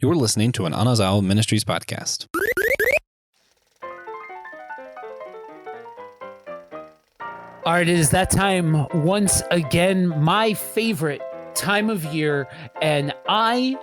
You're listening to an Anazao Ministries podcast. All right, it is that time once again, my favorite time of year, and I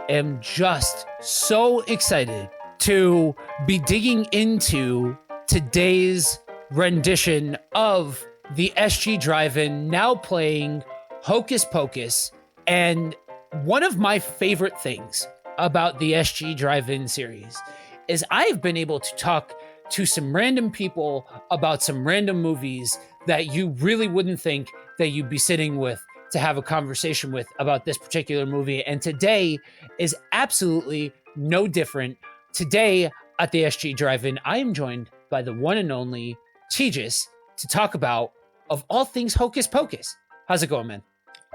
am just so excited to be digging into today's rendition of the SG Drive-In, now playing Hocus Pocus. And one of my favorite things about the SG Drive-In series is I've been able to talk to some random people about some random movies that you really wouldn't think that you'd be sitting with to have a conversation with about this particular movie. And today is absolutely no different. Today at the SG Drive-In, I am joined by the one and only Tejas to talk about, of all things, Hocus Pocus. How's it going, man?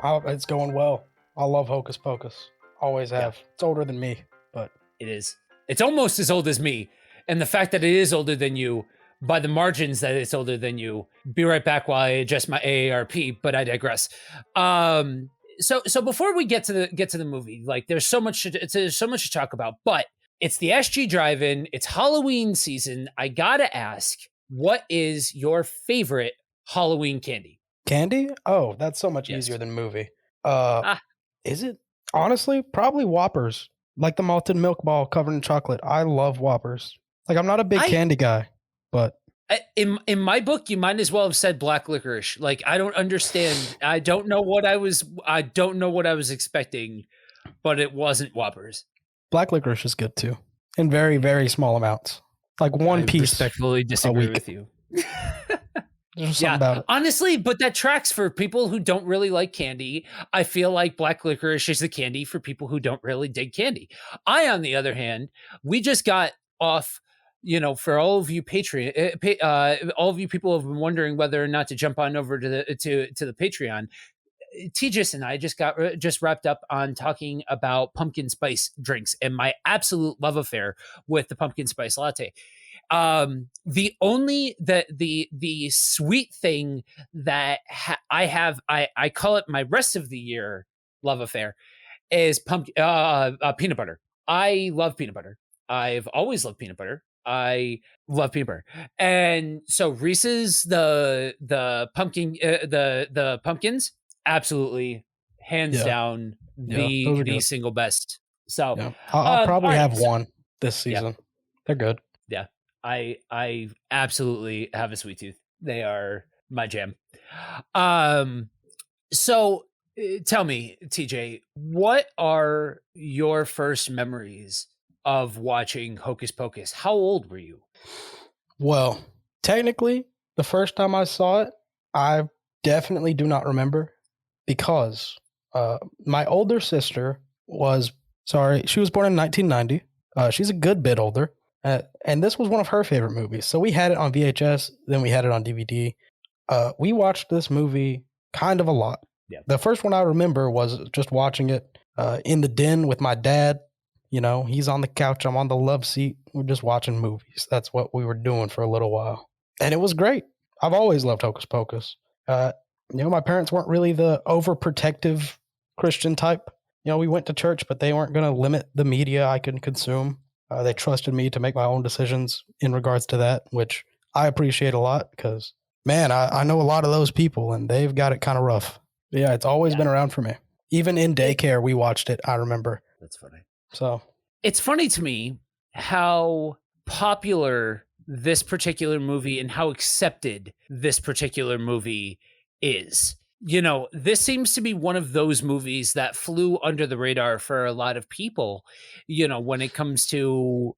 Oh, it's going well. I love Hocus Pocus. Always have. Yeah. It's older than me, but... It is. It's almost as old as me. And the fact that it is older than you, by the margins that it's older than you. Be right back while I adjust my AARP, but I digress. So before we get to the movie, like there's so much to talk about, but it's the SG Drive-In, it's Halloween season. I gotta ask, what is your favorite Halloween candy? Candy? Oh, that's so much easier than movie. Is it? Honestly, probably Whoppers. Like the malted milk ball covered in chocolate. I love Whoppers. Like, I'm not a big candy guy, but... In my book, you might as well have said black licorice. Like, I don't understand. I don't know what I was expecting, but it wasn't Whoppers. Black licorice is good too. In very, very small amounts. Like one piece. Respectfully disagree with you. About it. Honestly, but that tracks for people who don't really like candy. I feel like black licorice is the candy for people who don't really dig candy. I, on the other hand, we just got off, for all of you Patreon, all of you people have been wondering whether or not to jump on over to the Patreon. Tejas and I just wrapped up on talking about pumpkin spice drinks and my absolute love affair with the pumpkin spice latte. The sweet thing that I call it my rest of the year love affair is peanut butter. I love peanut butter. I've always loved peanut butter. I love peanut butter. And so Reese's, the pumpkins, absolutely hands down the single best. So I'll probably have one this season. Yeah. They're good. Yeah. I absolutely have a sweet tooth. They are my jam. So tell me, TJ, what are your first memories of watching Hocus Pocus? How old were you? Well, technically, the first time I saw it, I definitely do not remember because my older sister she was born in 1990. She's a good bit older. And this was one of her favorite movies. So we had it on VHS, then we had it on DVD. We watched this movie kind of a lot. Yeah. The first one I remember was just watching it in the den with my dad. He's on the couch, I'm on the love seat. We're just watching movies. That's what we were doing for a little while. And it was great. I've always loved Hocus Pocus. My parents weren't really the overprotective Christian type. We went to church, but they weren't going to limit the media I could consume. They trusted me to make my own decisions in regards to that, which I appreciate a lot because, man, I know a lot of those people and they've got it kind of rough. But yeah, it's always been around for me. Even in daycare, we watched it, I remember. That's funny. So it's funny to me how popular this particular movie and how accepted this particular movie is. This seems to be one of those movies that flew under the radar for a lot of people, when it comes to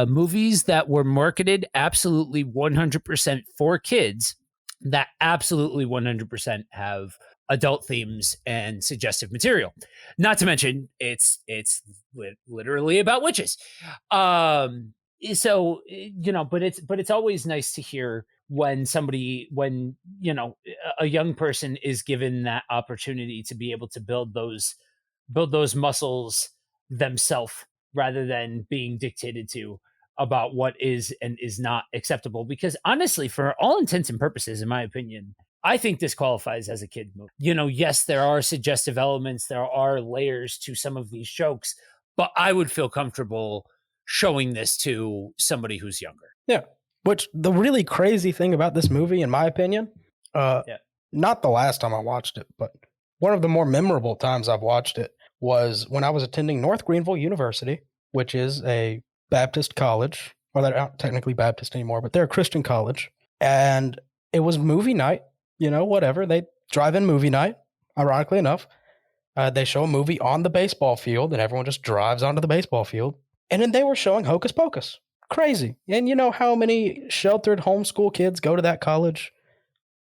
movies that were marketed absolutely 100% for kids, that absolutely 100% have adult themes and suggestive material. Not to mention, it's literally about witches. So, but it's always nice to hear when a young person is given that opportunity to be able to build those muscles themselves rather than being dictated to about what is and is not acceptable. Because honestly, for all intents and purposes, in my opinion, I think this qualifies as a kid movie. Yes, there are suggestive elements, there are layers to some of these jokes, but I would feel comfortable showing this to somebody who's younger. Yeah. Which the really crazy thing about this movie, in my opinion, not the last time I watched it, but one of the more memorable times I've watched it was when I was attending North Greenville University, which is a Baptist college. Well, they're not technically Baptist anymore, but they're a Christian college. And it was movie night, whatever. They drive in movie night, ironically enough. They show a movie on the baseball field, and everyone just drives onto the baseball field. And then they were showing Hocus Pocus. Crazy. And you know how many sheltered homeschool kids go to that college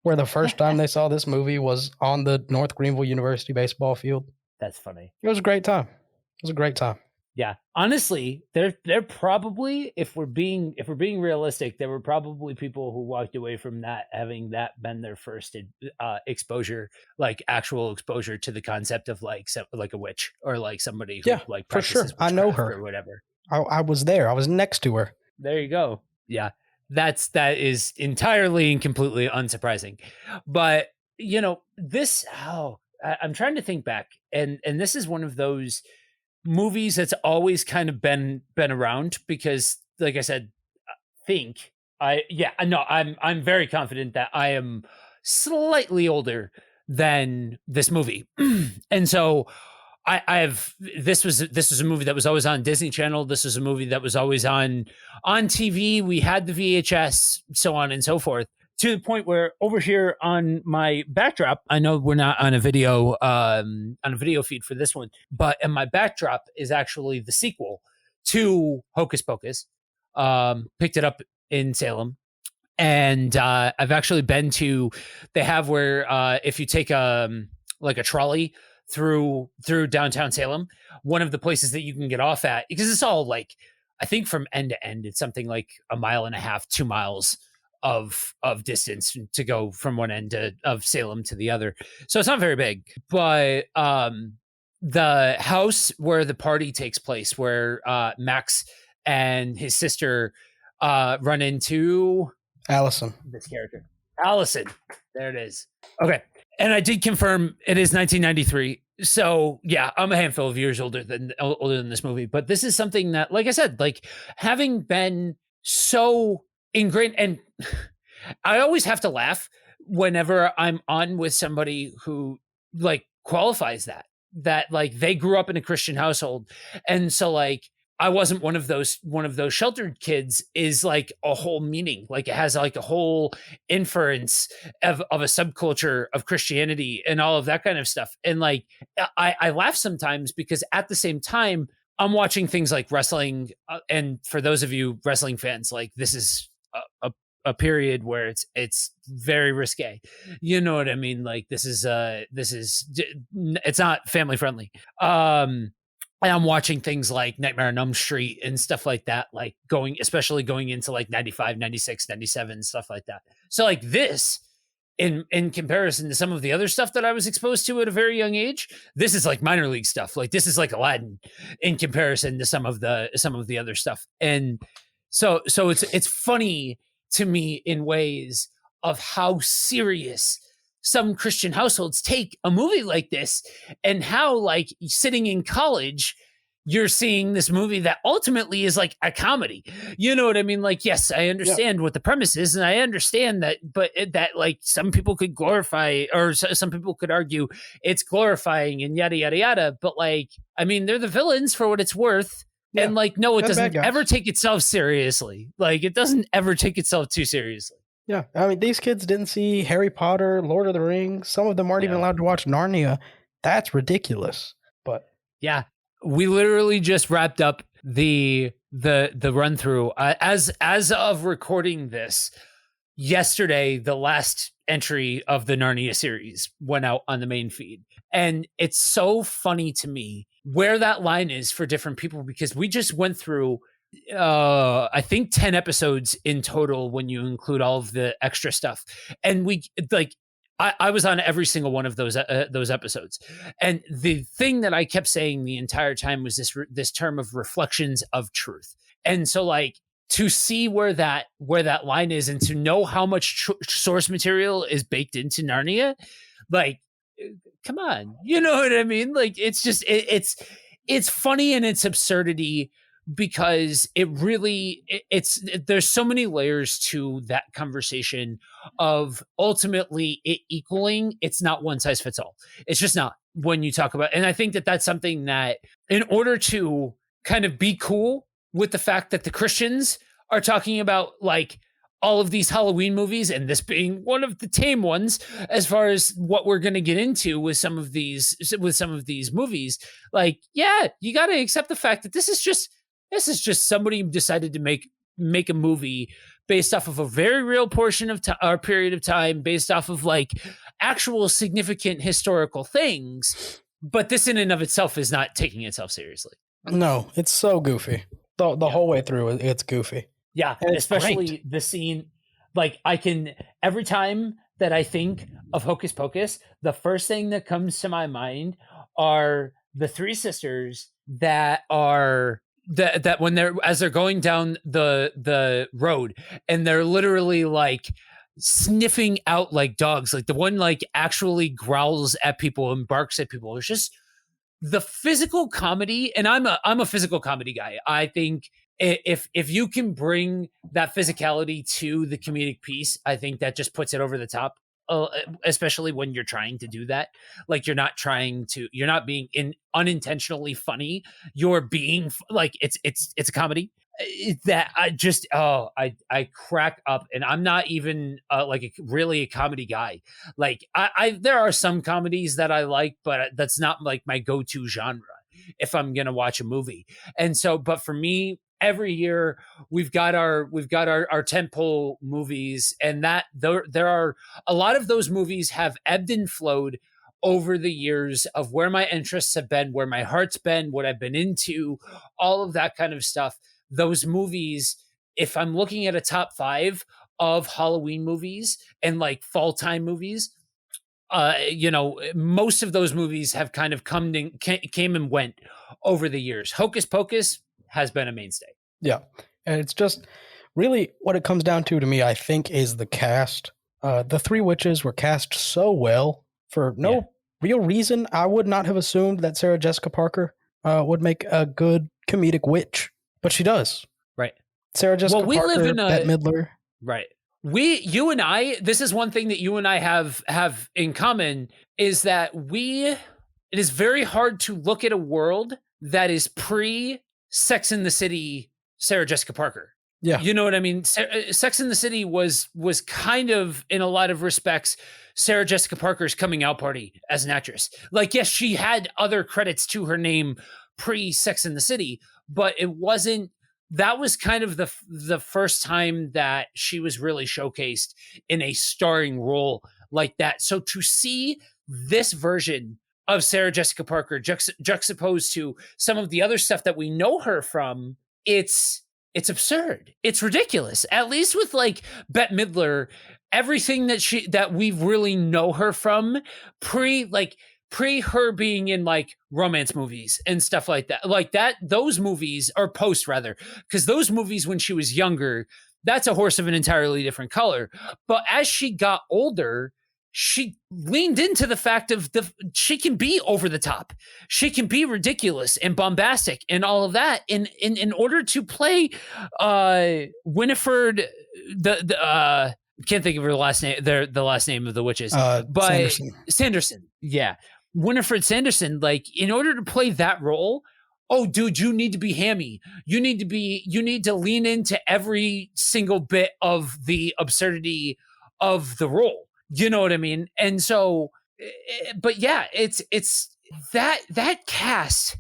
where the first time they saw this movie was on the North Greenville University baseball field? That's funny. It was a great time. Yeah, honestly, they're probably, if we're being realistic, there were probably people who walked away from that having that been their first exposure, like actual exposure to the concept of like a witch or like somebody who like for sure. I know her or whatever. I was there. I was next to her. There you go. Yeah, that is entirely and completely unsurprising, but this. I'm trying to think back, and this is one of those movies that's always kind of been around because, like I said, I'm very confident that I am slightly older than this movie, and so this was a movie that was always on Disney Channel. This was a movie that was always on TV. We had the VHS, so on and so forth. To the point where over here on my backdrop, I know we're not on a video feed for this one, but in my backdrop is actually the sequel to Hocus Pocus. Picked it up in Salem, and I've actually been to. They have where if you take like a trolley through downtown Salem, one of the places that you can get off at, because it's all like, I think from end to end, it's something like 1.5 miles, 2 miles of distance to go from one end of Salem to the other. So it's not very big, but the house where the party takes place, where Max and his sister run into Allison. This character. Allison. There it is. Okay. And I did confirm it is 1993. So yeah, I'm a handful of years older than this movie, but this is something that, like I said, like having been so ingrained, and I always have to laugh whenever I'm on with somebody who like qualifies that like they grew up in a Christian household. And so like, I wasn't one of those sheltered kids is like a whole meaning. Like it has like a whole inference of a subculture of Christianity and all of that kind of stuff. And like, I laugh sometimes because at the same time I'm watching things like wrestling. And for those of you wrestling fans, like this is a period where it's very risque. You know what I mean? Like this is it's not family friendly. And I'm watching things like Nightmare on Elm Street and stuff like that, like especially going into like 95, 96, 97, stuff like that. So like this, in comparison to some of the other stuff that I was exposed to at a very young age, this is like minor league stuff. Like this is like Aladdin in comparison to some of the other stuff. And so it's funny to me in ways of how serious some Christian households take a movie like this, and how like sitting in college, you're seeing this movie that ultimately is like a comedy. You know what I mean? Like, yes, I understand what the premise is, and I understand that, but that like some people could glorify, or some people could argue it's glorifying and yada, yada, yada. But like, I mean, they're the villains for what it's worth. Yeah. And like, no, it doesn't ever take itself seriously. Like it doesn't ever take itself too seriously. Yeah, I mean, these kids didn't see Harry Potter, Lord of the Rings. Some of them aren't even allowed to watch Narnia. That's ridiculous. But yeah, we literally just wrapped up the run through as of recording this. Yesterday, the last entry of the Narnia series went out on the main feed, and it's so funny to me where that line is for different people, because we just went through I think 10 episodes in total when you include all of the extra stuff. And we like, I was on every single one of those episodes. And the thing that I kept saying the entire time was this term of reflections of truth. And so like to see where that line is, and to know how much source material is baked into Narnia, like, come on, you know what I mean? Like, it's just, it's funny in its absurdity because there's so many layers to that conversation of ultimately it equaling. It's not one size fits all. It's just not when you talk about, and I think that that's something that in order to kind of be cool with the fact that the Christians are talking about like all of these Halloween movies and this being one of the tame ones as far as what we're going to get into with some of these movies, like, yeah, you got to accept the fact that this is just somebody decided to make a movie based off of a very real portion of our period of time, based off of like actual significant historical things. But this in and of itself is not taking itself seriously. No, it's so goofy. The whole way through, it's goofy. Yeah, especially the scene. Like every time that I think of Hocus Pocus, the first thing that comes to my mind are the three sisters that when they're going down the road and they're literally like sniffing out like dogs, like the one like actually growls at people and barks at people. It's just the physical comedy, and I'm a physical comedy guy. I think if you can bring that physicality to the comedic piece, I think that just puts it over the top. Especially when you're trying to do that, like you're not being unintentionally funny. You're being like it's a comedy that I crack up, and I'm not even really a comedy guy. Like I there are some comedies that I like, but that's not like my go-to genre if I'm gonna watch a movie. And so, but for me, every year we've got our tentpole movies, and that there are a lot of those movies have ebbed and flowed over the years of where my interests have been, where my heart's been, what I've been into, all of that kind of stuff. Those movies, if I'm looking at a top 5 of Halloween movies and like fall time movies, most of those movies have kind of came and went over the years. Hocus Pocus has been a mainstay. Yeah. And it's just really what it comes down to me, I think, is the cast. The three witches were cast so well for no real reason. I would not have assumed that Sarah Jessica Parker would make a good comedic witch, but she does. Right. Sarah Jessica Parker, Bette Midler. Right. You and I, this is one thing that you and I have in common, is that it is very hard to look at a world that is pre Sex and the City Sarah Jessica Parker. Yeah. You know what I mean? Sex and the City was kind of, in a lot of respects, Sarah Jessica Parker's coming out party as an actress. Like, yes, she had other credits to her name pre Sex and the City, but that was kind of the first time that she was really showcased in a starring role like that. So to see this version of Sarah Jessica Parker juxtaposed to some of the other stuff that we know her from, it's absurd. It's ridiculous. At least with like Bette Midler, everything that we really know her from pre her being in like romance movies and stuff like that, those movies, or post rather, because those movies when she was younger, that's a horse of an entirely different color. But as she got older, she leaned into the fact of she can be over the top. She can be ridiculous and bombastic and all of that in order to play Winifred, can't think of her last name, the last name of the witches. But Sanderson. Yeah. Winifred Sanderson, like, in order to play that role, oh dude, you need to be hammy. You need to lean into every single bit of the absurdity of the role. You know what I mean? And so, but yeah, it's that cast,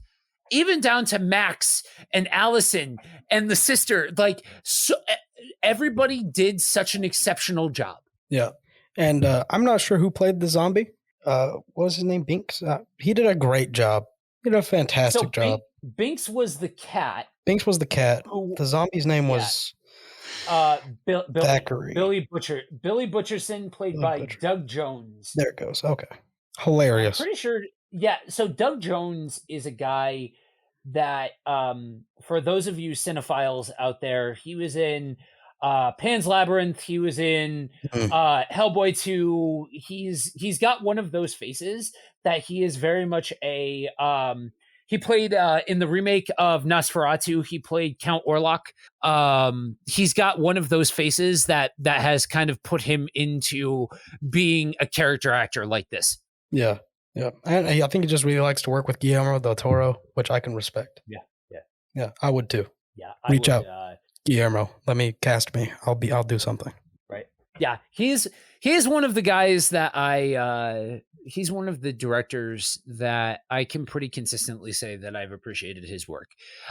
even down to Max and Allison and the sister, like, so everybody did such an exceptional job. Yeah. And I'm not sure who played the zombie. What was his name? Binks? He did a great job. He did a fantastic job. Binks was the cat. The zombie's name was Thackeray. Billy Butcherson, played by Doug Jones. There it goes. Okay. Hilarious. I'm pretty sure. Yeah. So Doug Jones is a guy that, for those of you cinephiles out there, he was in Pan's Labyrinth. He was in Hellboy 2. He's got one of those faces that he is very much He played in the remake of Nosferatu. He played Count Orlok. He's got one of those faces that has kind of put him into being a character actor like this. Yeah. Yeah. And I think he just really likes to work with Guillermo del Toro, which I can respect. Yeah. Yeah, I would too. Yeah. Reach out. Guillermo, let me cast me. I'll do something. Right. Yeah. He's one of the guys that he's one of the directors that I can pretty consistently say that I've appreciated his work.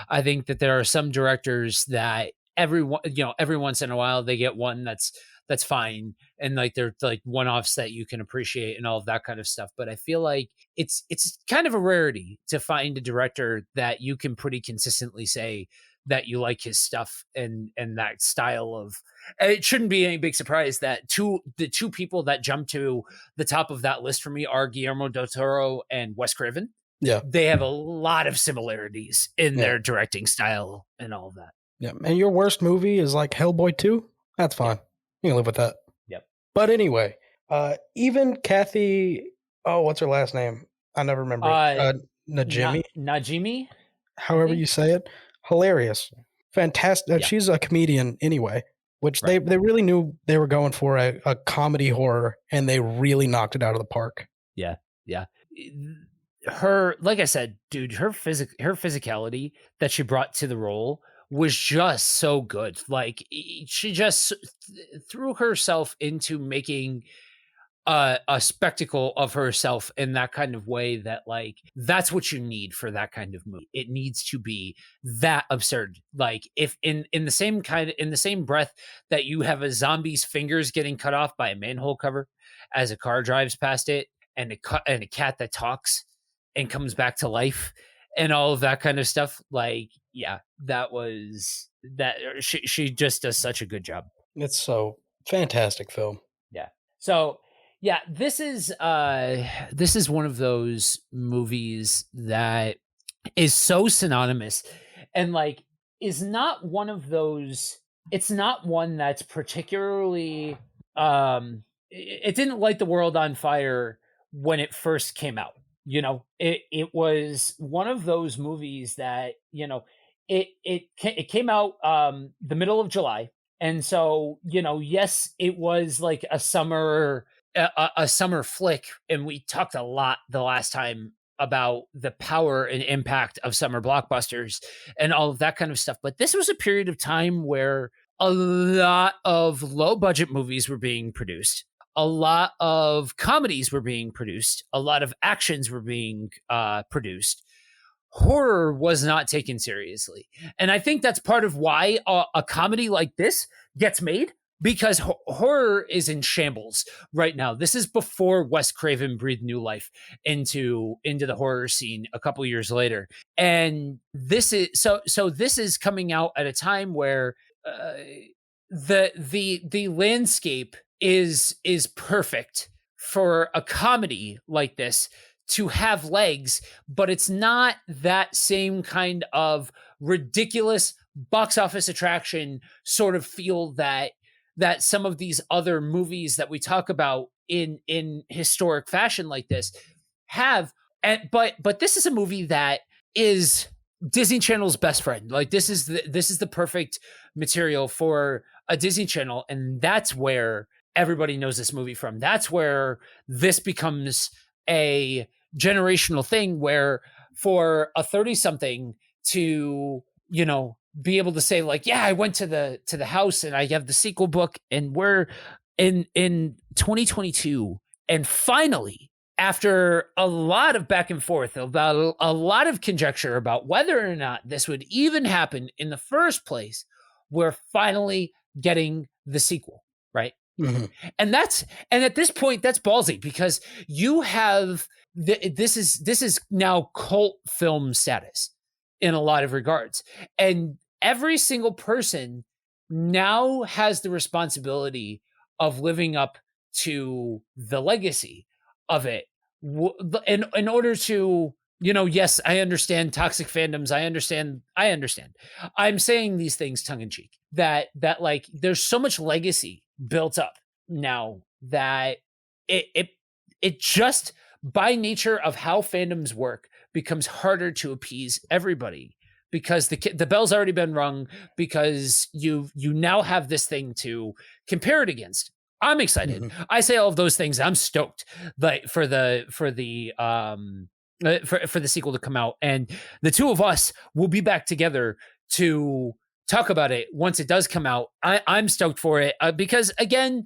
I think that there are some directors that every once in a while they get one that's fine, and like they're like one-offs that you can appreciate and all of that kind of stuff. But I feel like it's kind of a rarity to find a director that you can pretty consistently say that you like his stuff and that style of. And it shouldn't be any big surprise that the two people that jump to the top of that list for me are Guillermo del Toro and Wes Craven. Yeah, they have a lot of similarities in their directing style and all of that. Yeah, and your worst movie is like Hellboy 2? That's fine. You can live with that. Yep. But anyway, even Kathy, what's her last name? I never remember. Najimy? Najimy? However you say it. Hilarious. Fantastic. Yeah. She's a comedian anyway, which they really knew they were going for a comedy horror, and they really knocked it out of the park. Yeah. Yeah. Her, like I said, dude, her physicality that she brought to the role was just so good. Like she just threw herself into making a spectacle of herself in that kind of way that like that's what you need for that kind of movie. It needs to be that absurd. Like if in the same breath that you have a zombie's fingers getting cut off by a manhole cover as a car drives past it, and a cat that talks and comes back to life and all of that kind of stuff. Like, yeah, that was that. She just does such a good job. It's so fantastic film. Yeah. So yeah, this is one of those movies that is so synonymous and like is not one of those. It's not one that's particularly. It didn't light the world on fire when it first came out. You know, it was one of those movies that, you know, it came out the middle of July. And so, you know, yes, it was like a summer flick. And we talked a lot the last time about the power and impact of summer blockbusters and all of that kind of stuff. But this was a period of time where a lot of low budget movies were being produced. A lot of comedies were being produced. A lot of actions were being produced. Horror was not taken seriously. And I think that's part of why a comedy like this gets made, because horror is in shambles right now. This is before Wes Craven breathed new life into the horror scene a couple years later. And this is so this is coming out at a time where the landscape is perfect for a comedy like this to have legs, but it's not that same kind of ridiculous box office attraction sort of feel that some of these other movies that we talk about in historic fashion like this have. But this is a movie that is Disney Channel's best friend. Like this is the perfect material for a Disney Channel, and that's where everybody knows this movie from. That's where this becomes a generational thing, where for a 30-something to, you know, be able to say like, yeah, I went to the house and I have the sequel book, and we're in 2022. And finally, after a lot of back and forth about a lot of conjecture about whether or not this would even happen in the first place, we're finally getting the sequel, right? Mm-hmm. And at this point, that's ballsy, because you have this is now cult film status in a lot of regards, and every single person now has the responsibility of living up to the legacy of it in order to, you know, yes, I understand toxic fandoms. I understand. I'm saying these things tongue in cheek, that like there's so much legacy built up now that it just by nature of how fandoms work, becomes harder to appease everybody because the bell's already been rung, because you now have this thing to compare it against. I'm excited. Mm-hmm. I say all of those things. I'm stoked for the sequel to come out, and the two of us will be back together to talk about it once it does come out. I'm stoked for it because, again,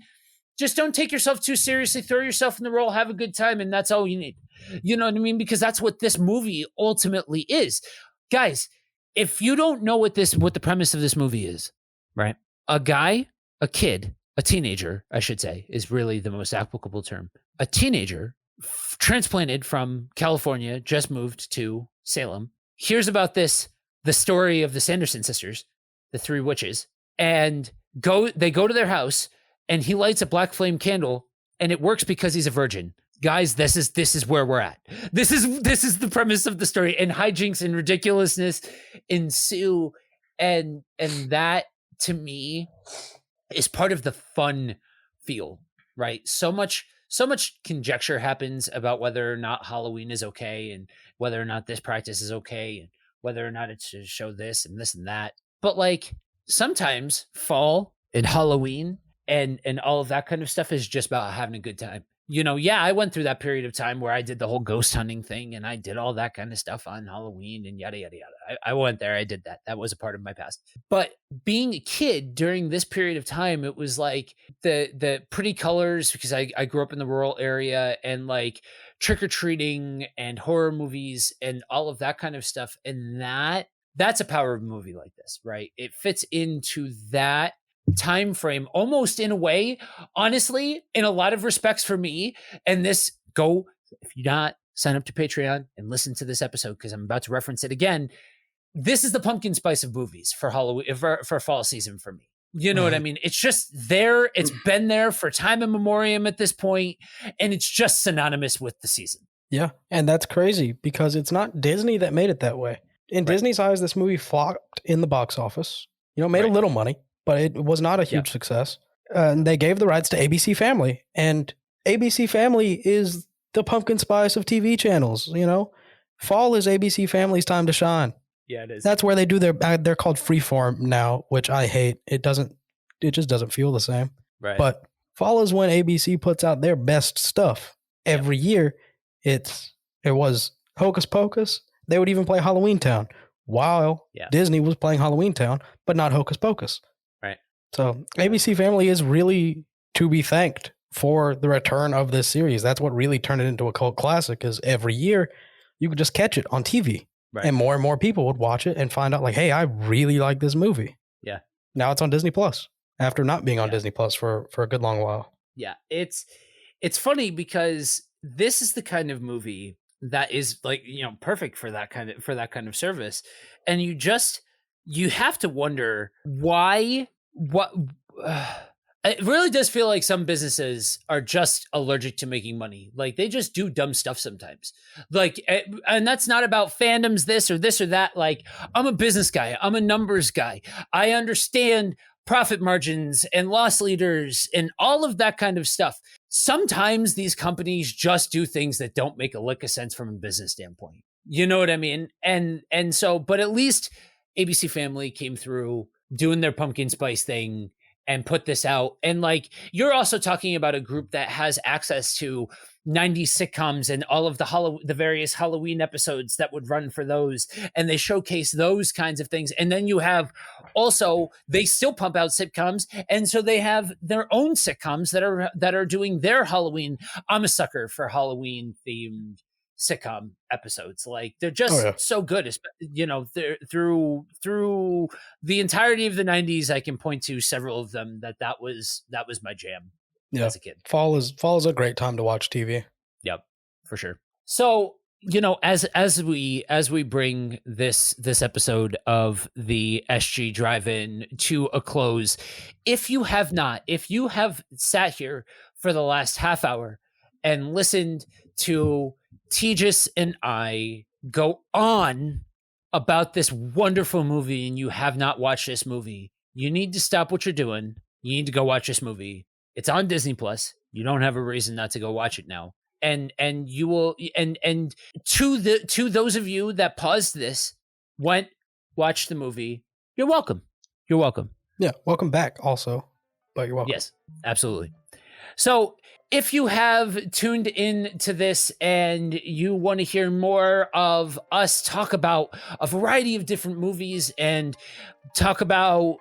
just don't take yourself too seriously. Throw yourself in the role, have a good time, and that's all you need. You know what I mean? Because that's what this movie ultimately is. Guys, if you don't know what the premise of this movie is, right? A kid, a teenager, I should say, is really the most applicable term. A teenager transplanted from California, just moved to Salem, hears about the story of the Sanderson sisters, the three witches, and they go to their house, and he lights a black flame candle, and it works because he's a virgin. Guys, this is where we're at. This is the premise of the story, and hijinks and ridiculousness ensue, and that to me is part of the fun feel, right? So much conjecture happens about whether or not Halloween is okay, and whether or not this practice is okay, and whether or not it should show this and this and that. But like sometimes fall and Halloween and all of that kind of stuff is just about having a good time. You know, yeah, I went through that period of time where I did the whole ghost hunting thing, and I did all that kind of stuff on Halloween and yada, yada, yada. I went there. I did that. That was a part of my past. But being a kid during this period of time, it was like the pretty colors, because I grew up in the rural area, and like trick-or-treating and horror movies and all of that kind of stuff. And that's a power of a movie like this, right? It fits into that time frame almost in a way, honestly, in a lot of respects for me. And if you not sign up to Patreon and listen to this episode, because I'm about to reference it again, this is the pumpkin spice of movies for Halloween, for fall season for me. You know what I mean? It's just there. It's been there for time immemorial at this point, and it's just synonymous with the season. Yeah, and that's crazy because it's not Disney that made it that way. In Disney's eyes, this movie flopped in the box office. You know, made a little money, but it was not a huge success. And they gave the rights to ABC Family, and ABC Family is the pumpkin spice of TV channels. You know, fall is ABC Family's time to shine. Yeah, it is. That's where they do they're called freeform now, which I hate. It just doesn't feel the same. Right. But fall is when ABC puts out their best stuff every year. It was Hocus Pocus. They would even play Halloween Town while Disney was playing Halloween Town, but not Hocus Pocus. Right. So ABC Family is really to be thanked for the return of this series. That's what really turned it into a cult classic, is every year you could just catch it on TV. Right. And more people would watch it and find out like, hey, I really like this movie. Yeah. Now it's on Disney Plus after not being on Disney Plus for a good long while. Yeah. It's funny because this is the kind of movie that is like, you know, perfect for that kind of service. And you have to wonder why, it really does feel like some businesses are just allergic to making money. Like they just do dumb stuff sometimes. Like, and that's not about fandoms, this or that. Like, I'm a business guy. I'm a numbers guy. I understand profit margins and loss leaders and all of that kind of stuff. Sometimes these companies just do things that don't make a lick of sense from a business standpoint. You know what I mean? And so, but at least ABC Family came through doing their pumpkin spice thing and put this out. And like, you're also talking about a group that has access to 90s sitcoms and all of the various Halloween episodes that would run for those. And they showcase those kinds of things. And then you have also, they still pump out sitcoms. And so they have their own sitcoms that are doing their Halloween. I'm a sucker for Halloween themed sitcom episodes. Like they're just so good. You know, through the entirety of the 90s, I can point to several of them that was my jam as a kid. Fall is a great time to watch TV. Yep, for sure. So, you know, as we bring this episode of the SG Drive-In to a close, if you have sat here for the last half hour and listened to Tejas and I go on about this wonderful movie and you have not watched this movie, you need to stop what you're doing. You need to go watch this movie. It's on Disney Plus. You don't have a reason not to go watch it now. and you will, and to those of you that paused this, watched the movie, you're welcome. You're welcome. Yeah, welcome back also, but you're welcome. Yes, absolutely. So if you have tuned in to this and you want to hear more of us talk about a variety of different movies and talk about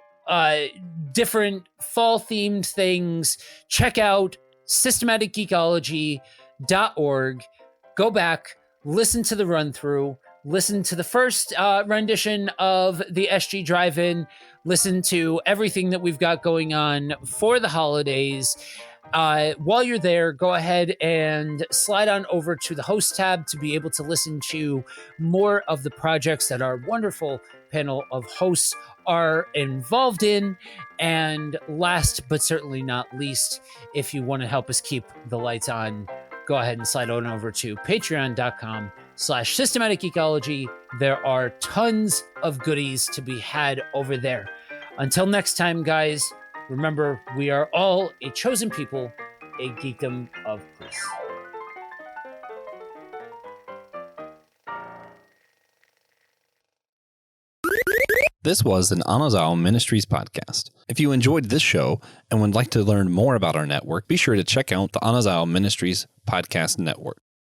different fall themed things, check out systematicgeekology.org. Go back, listen to the run through, listen to the first rendition of the SG Drive-In, listen to everything that we've got going on for the holidays. While you're there, go ahead and slide on over to the host tab to be able to listen to more of the projects that our wonderful panel of hosts are involved in. And last but certainly not least, if you want to help us keep the lights on, go ahead and slide on over to patreon.com/systematicgeekology. There are tons of goodies to be had over there. Until next time, guys, remember, we are all a chosen people, a geekdom of priests. This was an Anazao Ministries podcast. If you enjoyed this show and would like to learn more about our network, be sure to check out the Anazao Ministries Podcast Network.